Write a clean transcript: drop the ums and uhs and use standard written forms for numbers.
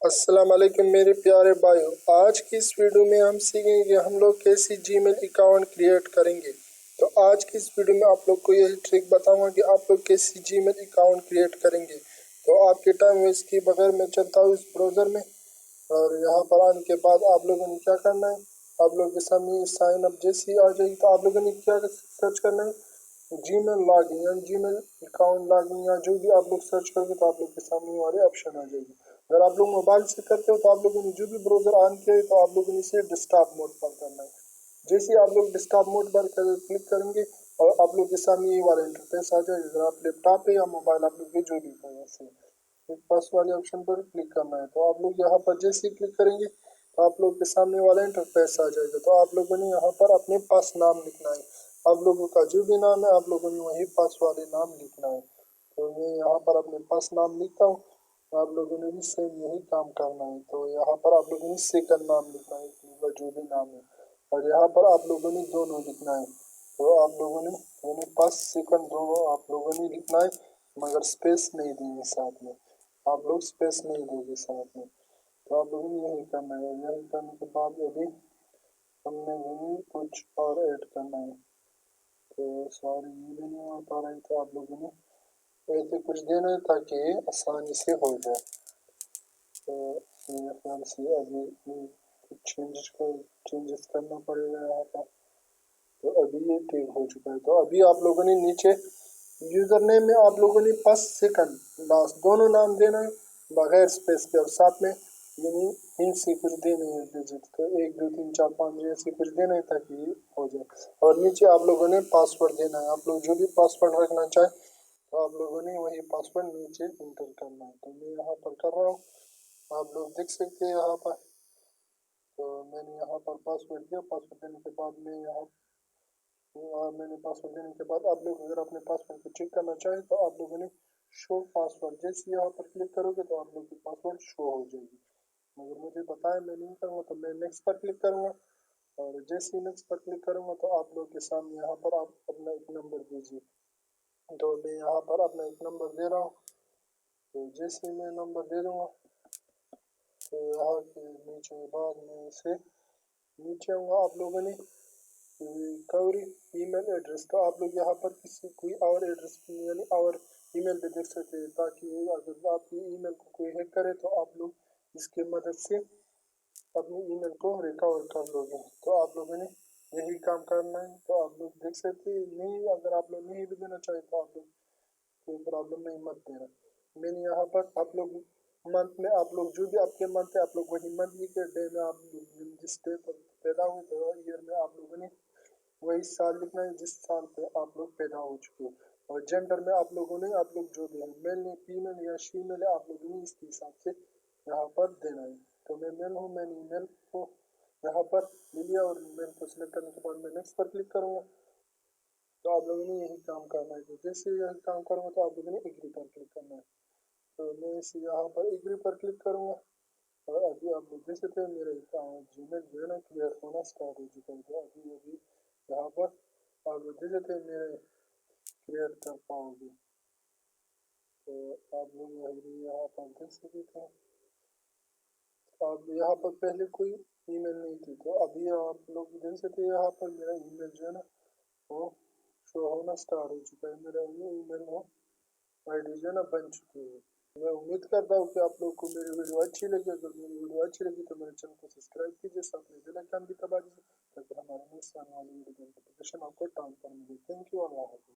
अस्सलाम वालेकुम मेरे प्यारे भाइयों, आज की इस वीडियो में हम सीखेंगे कि हम लोग कैसे जीमेल अकाउंट क्रिएट करेंगे। तो आज की इस वीडियो में आप लोग को यही ट्रिक बताऊंगा कि आप लोग कैसे जीमेल अकाउंट क्रिएट करेंगे। तो आपके टाइम वेस्ट किए बगैर मैं चलता हूँ इस ब्राउज़र में, और यहाँ पर आने के बाद आप लोगों ने क्या करना है, आप लोग के सामने साइन अप जैसी आ जाएगी तो आप लोगों ने क्या सर्च करना है, जीमेल लॉगिन या जीमेल अकाउंट लॉगिन या जो भी आप लोग सर्च करोगे तो आप लोग के सामने वाले ऑप्शन आ जाएगी। अगर आप लोग मोबाइल से करते हो तो आप लोगों ने जो भी ब्राउज़र ऑन किया है तो आप लोगों ने इसे डेस्कटॉप मोड पर करना है। जैसे ही आप लोग डेस्कटॉप मोड पर क्लिक करेंगे और आप लोग के सामने ये वाला इंटरफेस आ जाएगा। अगर आप लैपटॉप है या मोबाइल आप लोग के जो भी है ऐसे फर्स्ट वाले ऑप्शन पर क्लिक करना है। तो आप लोग यहाँ पर जैसे ही क्लिक करेंगे तो आप लोग के सामने वाला इंटरफेस आ जाएगा। तो आप लोगों ने यहाँ पर अपने पास नाम लिखना है, आप लोगों का जो भी नाम है आप लोगों ने वही पास वाले नाम लिखना है। तो मैं यहाँ पर अपने पास नाम लिखता हूँ, आप लोगों ने भी सेम यही काम करना है। तो यहाँ पर आप लोगों ने सेकंड नाम लिखना है, जो भी नाम है, और यहाँ पर आप लोगों ने दोनों लिखना है। तो आप लोगों ने दोनों पास सेकंड दोनों आप लोगों ने लिखना है, मगर स्पेस नहीं देंगे साथ में, आप लोग स्पेस नहीं दोगे साथ में। तो आप लोगों ने यही करना है। यही करने के बाद अभी हमने यही कुछ और ऐड करना है। तो सॉरी ये भी नहीं आ पा रहा है, तो आप लोगों ने ऐसे कुछ देना है ताकि आसानी से हो जाए। तो मेरे ख्याल से अभी कुछ चेंजेस करना पड़ेगा यहाँ पर। तो अभी ये ठीक हो चुका है। तो अभी आप लोगों ने नीचे यूज़र नेम में आप लोगों ने फर्स्ट सेकंड लास्ट दोनों नाम देना है बगैर स्पेस के, और साथ में यानी इनसे कुछ देने हैं डिजिट, तो 1 2 3 4 5 ऐसे कुछ देना है ताकि ये हो जाए। और नीचे आप लोगों ने पासवर्ड देना है, आप लोग जो भी पासवर्ड रखना चाहें तो आप लोगों ने वही पासवर्ड नीचे इंटर करना है। तो मैं यहाँ पर कर रहा हूँ, आप लोग देख सकते हैं यहाँ पर। तो मैंने यहाँ पर पासवर्ड दिया, पासवर्ड देने के बाद मैं यहाँ मैंने पासवर्ड देने के बाद आप लोग अगर अपने पासवर्ड को चेक करना चाहें तो आप लोगों ने शो पासवर्ड जैसे यहाँ पर क्लिक करोगे तो आप लोग की पासवर्ड शो हो जाएगी। मगर मुझे बताया मैं नहीं करूँगा, तो मैं नेक्स्ट पर क्लिक करूँगा, और जैसे ही नेक्स्ट पर क्लिक करूँगा तो आप लोग के सामने यहाँ पर आप अपना एक नंबर दीजिए। तो मैं यहाँ पर अपना एक नंबर दे रहा हूँ। तो जैसे ही मैं नंबर दे दूँगा तो यहाँ के नीचे बाद में से नीचे आऊँगा, आप लोगों ने रिकवरी ईमेल एड्रेस, तो आप लोग यहाँ पर किसी कोई और एड्रेस यानी और ईमेल पे देख सकते हैं, ताकि अगर आपकी ईमेल को कोई हैक करे तो आप लोग इसकी मदद से अपनी ईमेल को रिकवर कर लोगे। तो आप लोगों ने यही काम करना है। तो आप लोग देख सकते हैं, नहीं अगर आप लोग नहीं भी देना चाहें तो आप लोग कोई प्रॉब्लम नहीं, मत देना। मैंने यहाँ पर आप लोग मंथ में आप लोग जो भी आपके मंथ है आप लोग वही मंथ के डे में आप जिस डे पर पैदा हुए तो ईयर में आप लोगों ने वही साल लिखना है जिस साल पे आप लोग पैदा हो चुके हो। और जेंडर में आप लोगों ने आप लोग जो भी है मेल है फीमेल या फीमेल है आप लोगों ने इसके हिसाब से यहाँ पर देना है। तो मैं मेल हूँ, मैंने ईमेल को यहाँ पर ले लिया और ईमेल को सिलेक्ट करने के बाद मैं नेक्स्ट पर क्लिक करूँगा। तो आप लोगों ने यही काम करना है। तो जैसे यही काम करूँगा तो आप लोगों ने एग्री पर क्लिक करना है। तो मैं इसे यहाँ पर एग्री पर क्लिक करूँगा, और अभी आप लोग देख सकते हैं मेरा जीमेल जो है ना क्लियर होना स्टार्ट हो चुका है। तो अभी अभी यहाँ पर आप लोग देख सकते हैं मेरे क्लियर कर पाओगे। तो आप लोग यहाँ पर देख सकते हैं अब यहाँ पर पहले कोई ईमेल नहीं थी, तो अभी आप लोग देख सकते हैं यहाँ पर मेरा ईमेल जो है ना वो शो होना स्टार्ट हो चुका है। मेरा ये ईमेल वो आईडी जो है ना बन चुकी है। मैं उम्मीद करता हूँ कि आप लोग को मेरी वीडियो अच्छी लगी। अगर मेरी वीडियो अच्छी लगी तो मेरे चैनल को सब्सक्राइब कीजिए, साथ में बेल आइकन भी दबा दीजिए ताकि हमारे नेक्स्ट आने वाली वीडियो की नोटिफिकेशन आपको टाइम पर मिले। थैंक यू, अल्लाह हाफिज़।